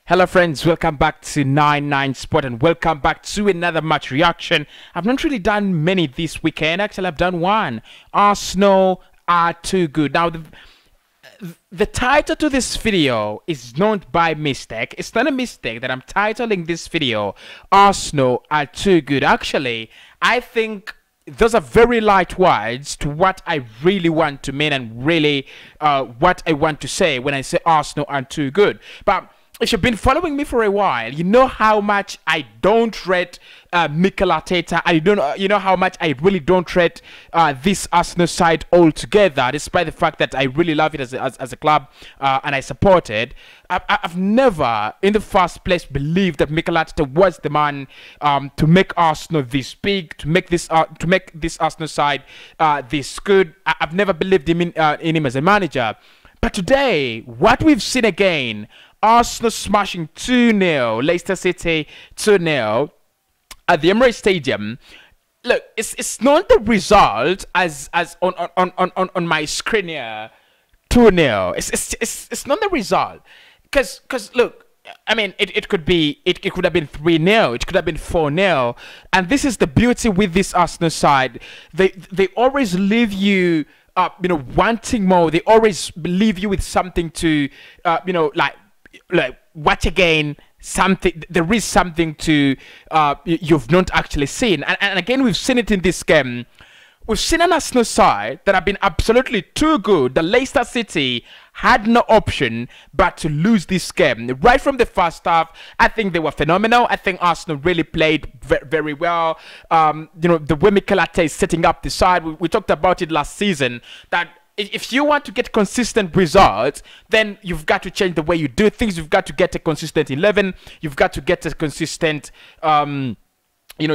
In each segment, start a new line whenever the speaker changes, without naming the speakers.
Hello friends, welcome back to 99 Sport and welcome back to another match reaction. I've not really done many this weekend. Actually, I've done one. Arsenal are too good. Now, the title to this video is not by mistake. It's not a mistake that I'm titling this video Arsenal are too good. Actually, I think those are very light words to what I really want to mean and really what I want to say when I say Arsenal are too good. But if you've been following me for a while, you know how much I don't rate Mikel Arteta. You know how much I really don't rate this Arsenal side altogether, despite the fact that I really love it as a club and I support it. I've never, in the first place, believed that Mikel Arteta was the man to make Arsenal this big, to make this Arsenal side this good. I've never believed in him as a manager. But today, what we've seen again, Arsenal smashing 2-0, Leicester City 2-0 at the Emirates Stadium. Look, it's not the result as on my screen here, 2-0. It's not the result, because look, I mean, it could have been 3-0, it could have been 4-0, and this is the beauty with this Arsenal side. They always leave you wanting more. They always leave you with something to like watch again. Something, there is something to you've not actually seen, and again we've seen it in this game. We've seen an Arsenal side that have been absolutely too good. The Leicester City had no option but to lose this game. Right from the first half, I think they were phenomenal. I think Arsenal really played very well. The way Mikel Arteta is setting up the side, we talked about it last season, that if you want to get consistent results, then you've got to change the way you do things. You've got to get a consistent 11. You've got to get a consistent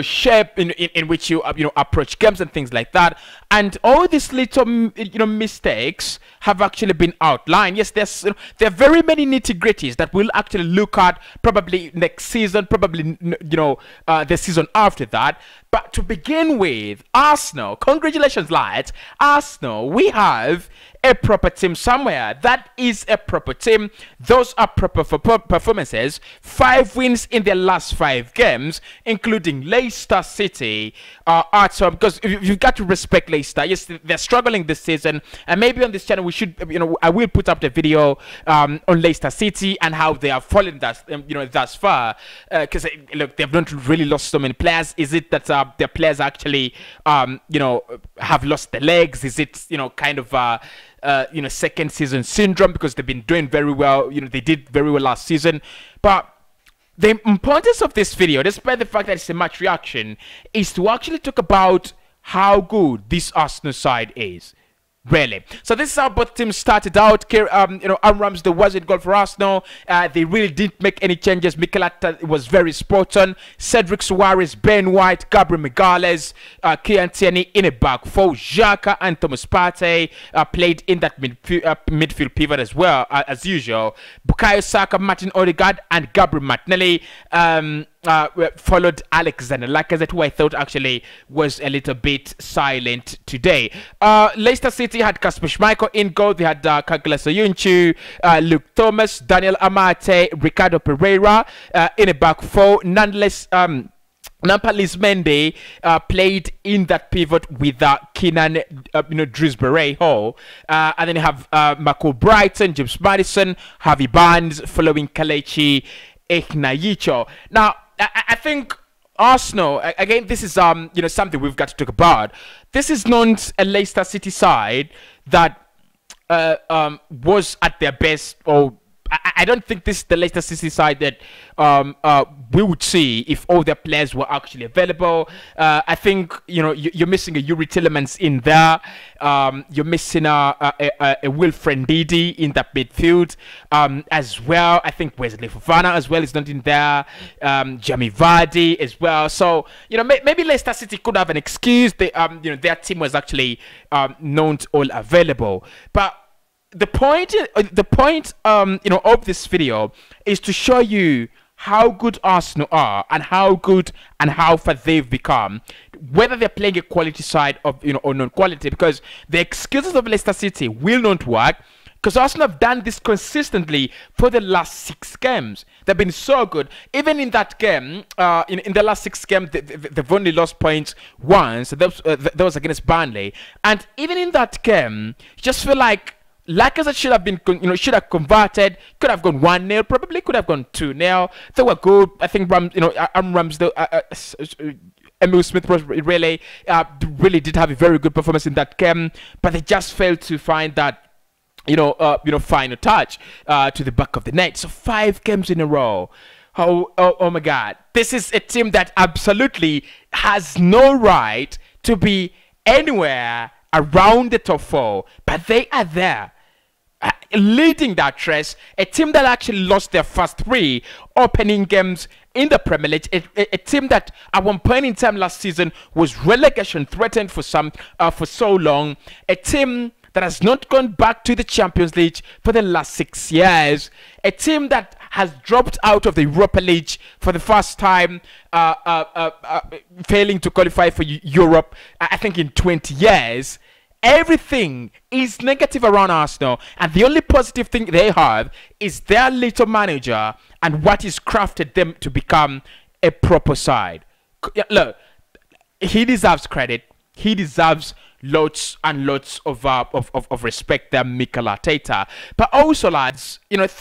shape in which you approach games and things like that. And all these little mistakes have actually been outlined. Yes, there are very many nitty-gritties that we'll actually look at probably next season, probably the season after that. But to begin with, Arsenal, congratulations lads, Arsenal, we have a proper team somewhere. That is a proper team. Those are proper performances. 5 wins in their last 5 games, including Leicester City at home. Because you've got to respect Leicester. Yes, they're struggling this season, and maybe on this channel we should, I will put up the video on Leicester City and how they have fallen thus far. Because look, they've not really lost so many players. Is it that their players actually have lost their legs? Is it kind of second season syndrome, because they've been doing very well. They did very well last season. But the importance of this video, despite the fact that it's a match reaction, is to actually talk about how good this Arsenal side is. Really. So this is how both teams started out. Aaron Ramsdale was in goal for Arsenal. They really didn't make any changes. Mikel Arteta was very spot on. Cedric Suarez, Ben White, Gabriel Magalhaes, Kieran Tierney in a back four. Xhaka and Thomas Partey played in that midfield pivot as well, as usual. Bukayo Saka, Martin Odegaard, and Gabriel Martinelli followed Alexander Lacazette, who I thought actually was a little bit silent today. Leicester City had Kasper Schmeichel in goal. They had Kagla Soyuncu, Luke Thomas, Daniel Amate, Ricardo Pereira in a back four. Nonetheless, Nampalys Mendy played in that pivot with Keenan Dewsbury Hall, and then you have Marco Brighton, James Maddison, Harvey Barnes following Kelechi Iheanacho. Now, I think Arsenal, again, this is something we've got to talk about. This is not a Leicester City side that was at their best, or I don't think this is the Leicester City side that we would see if all their players were actually available. I think you're missing a Yuri Tillemans in there. You're missing a Wilfred Ndidi in that midfield as well. I think Wesley Fofana as well is not in there. Jamie Vardy as well. So maybe Leicester City could have an excuse. Their team was actually not all available, but the point of this video is to show you how good Arsenal are and how good and how far they've become, whether they're playing a quality side of or non-quality, because the excuses of Leicester City will not work. because Arsenal have done this consistently for the last 6 games. They've been so good. Even in that game, in the last 6 games, they've only lost points once. That was against Burnley. And even in that game, you just feel like Leicester should have been, should have converted. Could have gone 1-0, probably could have gone 2-0. They were good. I think Emil Smith really did have a very good performance in that game, but they just failed to find that final touch to the back of the net. So 5 games in a row. Oh my God! This is a team that absolutely has no right to be anywhere around the top 4, but they are there, leading that race. A team that actually lost their first 3 opening games in the Premier League. A team that at one point in time last season was relegation threatened for so long. A team that has not gone back to the Champions League for the last 6 years. A team that has dropped out of the Europa League for the first time, failing to qualify for Europe, I think in 20 years. Everything is negative around Arsenal, and the only positive thing they have is their little manager and what is crafted them to become a proper side. Look, he deserves credit. He deserves lots and lots of respect there, Mikel Arteta. But also, lads, let's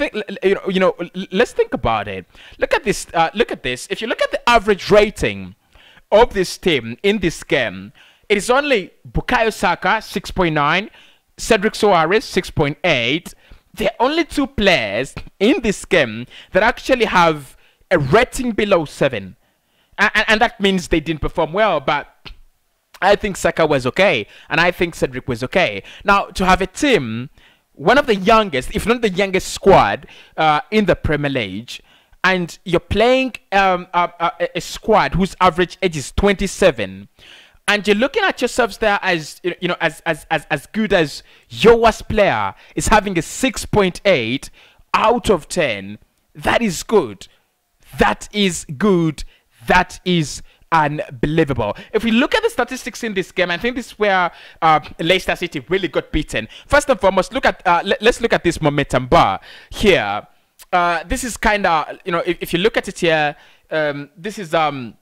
think about it. Look at this. If you look at the average rating of this team in this game, it is only Bukayo Saka 6.9, Cedric Soares 6.8. There are only 2 players in this game that actually have a rating below 7, and that means they didn't perform well. But I think Saka was okay, and I think Cedric was okay. Now, to have a team, one of the youngest, if not the youngest squad in the Premier League, and you're playing a squad whose average age is 27, and you're looking at yourselves there as as good as your worst player is having a 6.8 out of 10. That is good. That is good. That is unbelievable. If we look at the statistics in this game, I think this is where Leicester City really got beaten. First and foremost, let's look at this momentum bar here. This is kind of, if you look at it here, this is the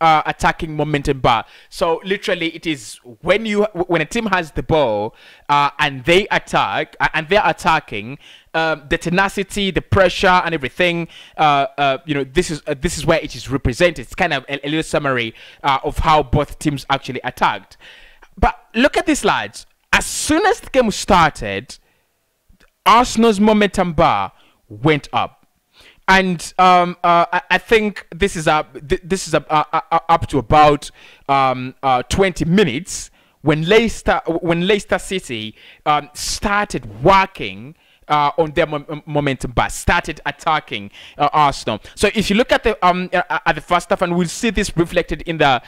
attacking momentum bar. So literally, it is when a team has the ball and they attack and they're attacking, the tenacity, the pressure, and everything. This is where it is represented. It's kind of a little summary of how both teams actually attacked. But look at this, lads. As soon as the game started, Arsenal's momentum bar went up. And I think this is up to about 20 minutes when Leicester City started working on their momentum bar, started attacking Arsenal. So if you look at the first half, and we'll see this reflected in the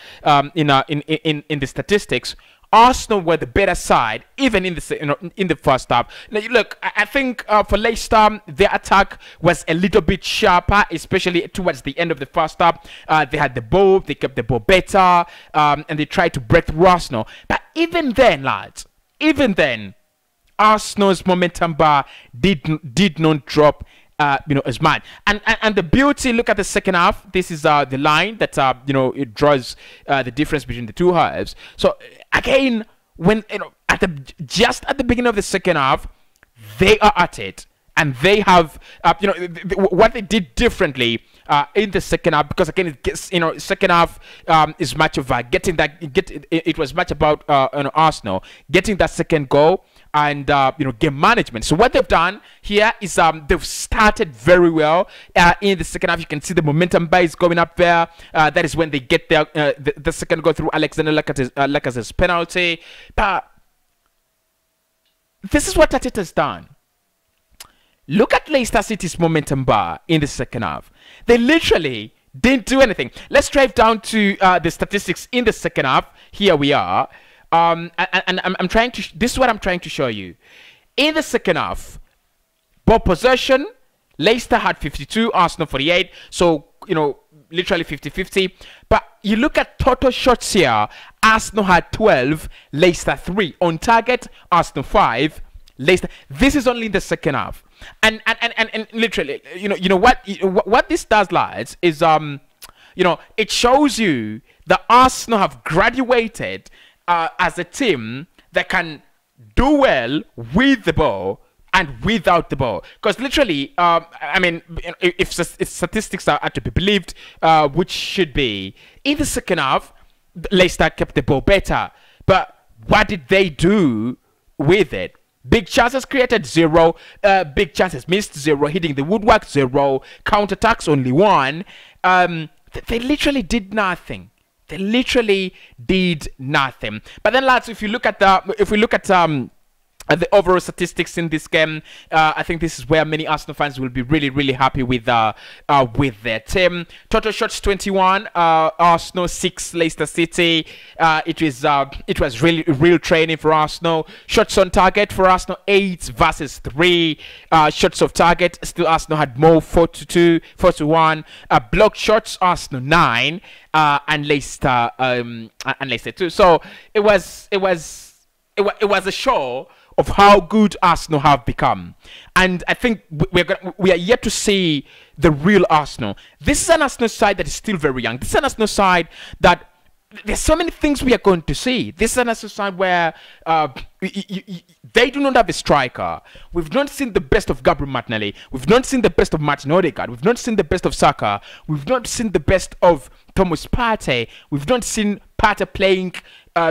in the statistics, Arsenal were the better side, even in the first half. Now, look, I think for Leicester, their attack was a little bit sharper, especially towards the end of the first half. They had the ball, they kept the ball better, and they tried to break through Arsenal. But even then, lads, Arsenal's momentum bar did not drop as much. And the beauty, look at the second half. This is the line that it draws the difference between the two halves. So again, when just at the beginning of the second half, they are at it, and they have what they did differently in the second half, because again, it gets, second half is much of it was much about Arsenal getting that second goal and game management. So what they've done here is they've started very well in the second half. You can see the momentum bar is going up there. That is when they get their the second goal through Alexander Lacazette's penalty. But this is what Arteta's done. Look at Leicester City's momentum bar in the second half. They literally didn't do anything. Let's drive down to the statistics in the second half. Here we are. And I'm trying to. This is what I'm trying to show you. In the second half, ball possession, Leicester had 52, Arsenal 48. So literally 50-50. But you look at total shots here. Arsenal had 12, Leicester 3. On target, Arsenal 5, Leicester. This is only in the second half. And literally, what this does, lads, is it shows you that Arsenal have graduated as a team that can do well with the ball and without the ball. Because literally, if statistics are to be believed, which should be, in the second half, Leicester kept the ball better. But what did they do with it? Big chances created, 0. Big chances missed, 0. Hitting the woodwork, 0. Counterattacks, only 1. They literally did nothing. They literally did nothing. But then, lads, if we look at the overall statistics in this game, I think this is where many Arsenal fans will be really happy with their team. Total shots 21, Arsenal 6, Leicester City. It was really real training for Arsenal. Shots on target for Arsenal 8 versus 3. Shots off target, still Arsenal had more, 4-2, 4-1. Blocked shots, Arsenal 9, and Leicester 2. So it was a show of how good Arsenal have become. And I think we are yet to see the real Arsenal. This is an Arsenal side that is still very young. This is an Arsenal side that there's so many things we are going to see. This is an Arsenal side where they do not have a striker. We've not seen the best of Gabriel Martinelli. We've not seen the best of Martin Odegaard. We've not seen the best of Saka. We've not seen the best of Thomas Partey. We've not seen Partey playing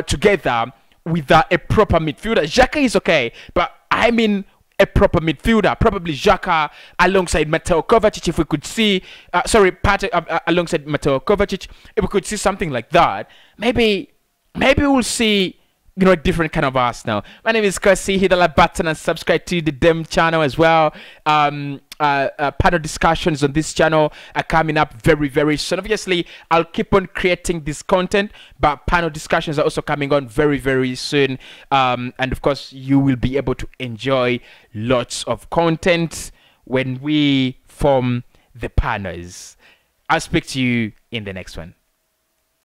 together with a proper midfielder. Xhaka is okay, but I mean a proper midfielder. Probably Xhaka alongside Mateo Kovacic, if we could see, Partey alongside Mateo Kovacic, if we could see something like that, maybe we'll see, a different kind of Arsenal. My name is Cossy. Hit the like button and subscribe to the Dem channel as well. Panel discussions on this channel are coming up very soon. Obviously, I'll keep on creating this content, but panel discussions are also coming on very soon. And of course, you will be able to enjoy lots of content when we form the panels. I'll speak to you in the next one.